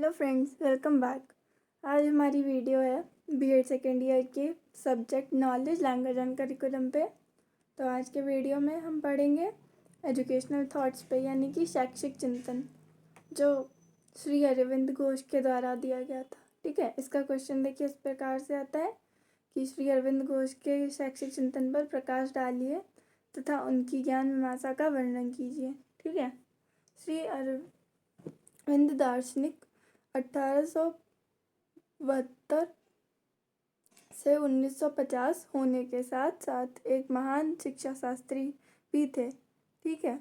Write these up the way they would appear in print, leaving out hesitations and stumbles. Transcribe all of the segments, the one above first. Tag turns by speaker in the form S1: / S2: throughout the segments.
S1: Hello friends, welcome back. आज हमारी video है बीएड सेकेंड ईयर के subject knowledge language and curriculum पे। तो आज के वीडियो में हम पढ़ेंगे एजुकेशनल थॉट्स पे, यानी कि शैक्षिक चिंतन, जो श्री अरविंद घोष के द्वारा दिया गया था। ठीक है, इसका क्वेश्चन देखिए इस प्रकार से आता है कि श्री अरविंद घोष के शैक्षिक चिंतन पर प्रकाश डालिए तथा उनकी ज्ञान मीमांसा का वर्णन कीजिए। ठीक है, श्री अरविंद दार्शनिक 1872 से 1950 होने के साथ साथ एक महान शिक्षा शास्त्री भी थे। ठीक है,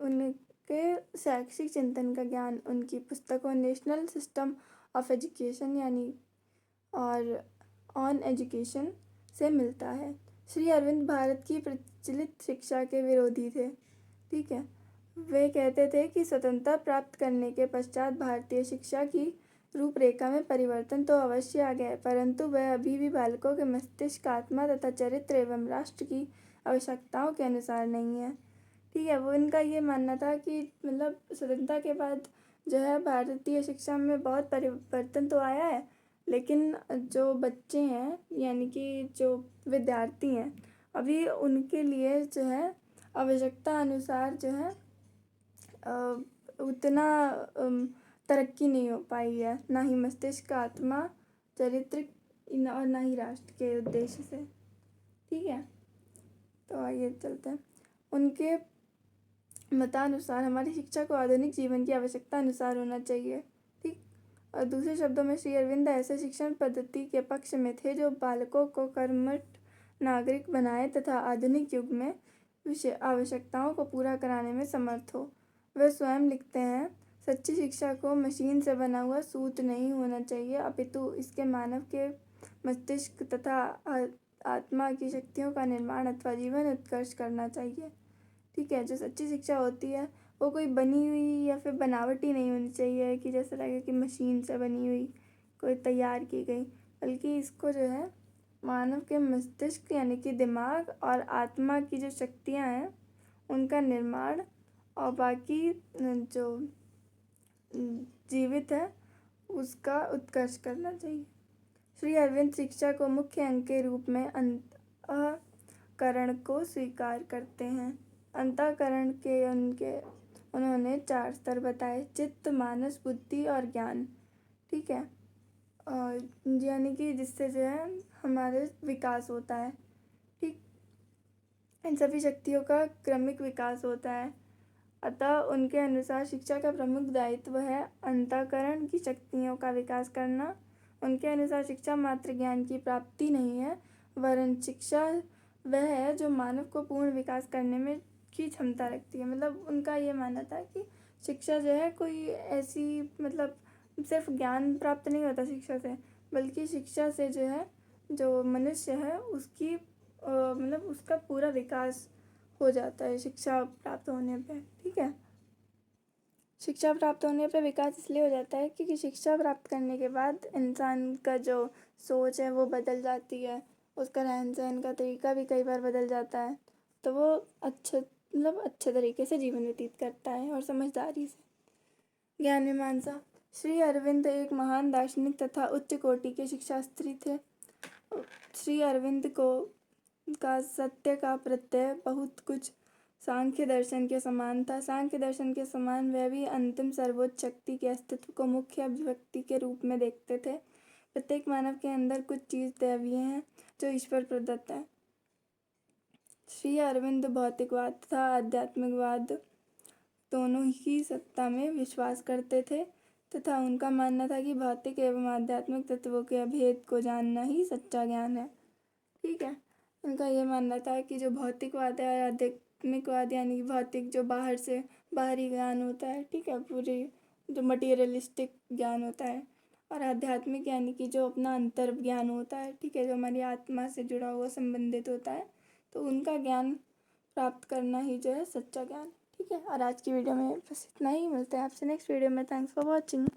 S1: उनके शैक्षिक चिंतन का ज्ञान उनकी पुस्तकों नेशनल सिस्टम ऑफ एजुकेशन यानी और ऑन एजुकेशन से मिलता है। श्री अरविंद भारत की प्रचलित शिक्षा के विरोधी थे। ठीक है, वे कहते थे कि स्वतंत्रता प्राप्त करने के पश्चात भारतीय शिक्षा की रूपरेखा में परिवर्तन तो अवश्य आ गया है, परंतु वह अभी भी बालकों के मस्तिष्क, आत्मा तथा चरित्र एवं राष्ट्र की आवश्यकताओं के अनुसार नहीं है। ठीक है, वो इनका ये मानना था कि मतलब स्वतंत्रता के बाद जो है भारतीय शिक्षा में बहुत परिवर्तन तो आया है, लेकिन जो बच्चे हैं यानी कि जो विद्यार्थी हैं अभी उनके लिए जो है आवश्यकता अनुसार जो है उतना तरक्की नहीं हो पाई है, ना ही मस्तिष्क, आत्मा, चरित्र और ना ही राष्ट्र के उद्देश्य से। ठीक है, तो आइए चलते हैं। उनके मतानुसार हमारी शिक्षा को आधुनिक जीवन की आवश्यकता अनुसार होना चाहिए। ठीक, और दूसरे शब्दों में श्री अरविंद ऐसे शिक्षण पद्धति के पक्ष में थे जो बालकों को कर्मठ नागरिक बनाए तथा आधुनिक युग में आवश्यकताओं को पूरा कराने में समर्थ हो। वे स्वयं लिखते हैं, सच्ची शिक्षा को मशीन से बना हुआ सूत्र नहीं होना चाहिए, अपितु इसके मानव के मस्तिष्क तथा आत्मा की शक्तियों का निर्माण अथवा जीवन उत्कर्ष करना चाहिए। ठीक है, जो सच्ची शिक्षा होती है वो कोई बनी हुई या फिर बनावटी नहीं होनी चाहिए कि जैसे लगे कि मशीन से बनी हुई, कोई तैयार की गई, बल्कि इसको जो है मानव के मस्तिष्क यानी कि दिमाग और आत्मा की जो शक्तियाँ हैं उनका निर्माण और बाकी जो जीवित है उसका उत्कर्ष करना चाहिए। श्री अरविंद शिक्षा को मुख्य अंग के रूप में अंतःकरण को स्वीकार करते हैं। अंतःकरण के उन्होंने 4 स्तर बताए: चित्त, मानस, बुद्धि और ज्ञान। ठीक है, और यानी कि जिससे जो है हमारे विकास होता है। ठीक, इन सभी शक्तियों का क्रमिक विकास होता है। अतः उनके अनुसार शिक्षा का प्रमुख दायित्व है अंतःकरण की शक्तियों का विकास करना। उनके अनुसार शिक्षा मात्र ज्ञान की प्राप्ति नहीं है, वरन शिक्षा वह है जो मानव को पूर्ण विकास करने में की क्षमता रखती है। मतलब उनका ये मानना था कि शिक्षा जो है कोई ऐसी मतलब सिर्फ ज्ञान प्राप्त नहीं होता शिक्षा से, बल्कि शिक्षा से जो है जो मनुष्य है उसकी मतलब उसका पूरा विकास हो जाता है शिक्षा प्राप्त होने पे। ठीक है, शिक्षा प्राप्त होने पे विकास इसलिए हो जाता है क्योंकि शिक्षा प्राप्त करने के बाद इंसान का जो सोच है वो बदल जाती है, उसका रहन सहन का तरीका भी कई बार बदल जाता है, तो वो अच्छे तरीके से जीवन व्यतीत करता है और समझदारी से। ज्ञान मीमांसा। श्री अरविंद एक महान दार्शनिक तथा उच्च कोटि के शिक्षाशास्त्री थे। श्री अरविंद का सत्य का प्रत्यय बहुत कुछ सांख्य दर्शन के समान था। सांख्य दर्शन के समान वह भी अंतिम सर्वोच्च शक्ति के अस्तित्व को मुख्य अभिव्यक्ति के रूप में देखते थे। प्रत्येक मानव के अंदर कुछ चीज़ दैवीय है जो ईश्वर प्रदत्त है। श्री अरविंद भौतिकवाद तथा आध्यात्मिकवाद दोनों ही सत्ता में विश्वास करते थे तथा उनका मानना था कि भौतिक एवं आध्यात्मिक तत्वों के अभेद को जानना ही सच्चा ज्ञान है। ठीक है, उनका ये मानना था कि जो भौतिकवाद है और आध्यात्मिकवाद यानी भौतिक जो बाहरी ज्ञान होता है, ठीक है, पूरी जो मटीरियलिस्टिक ज्ञान होता है, और आध्यात्मिक यानी कि जो अपना अंतर ज्ञान होता है, ठीक है, जो हमारी आत्मा से जुड़ा हुआ संबंधित होता है, तो उनका ज्ञान प्राप्त करना ही जो है सच्चा ज्ञान। ठीक है, और आज की वीडियो में बस इतना ही। मिलते हैं आपसे नेक्स्ट वीडियो में। Thanks for watching.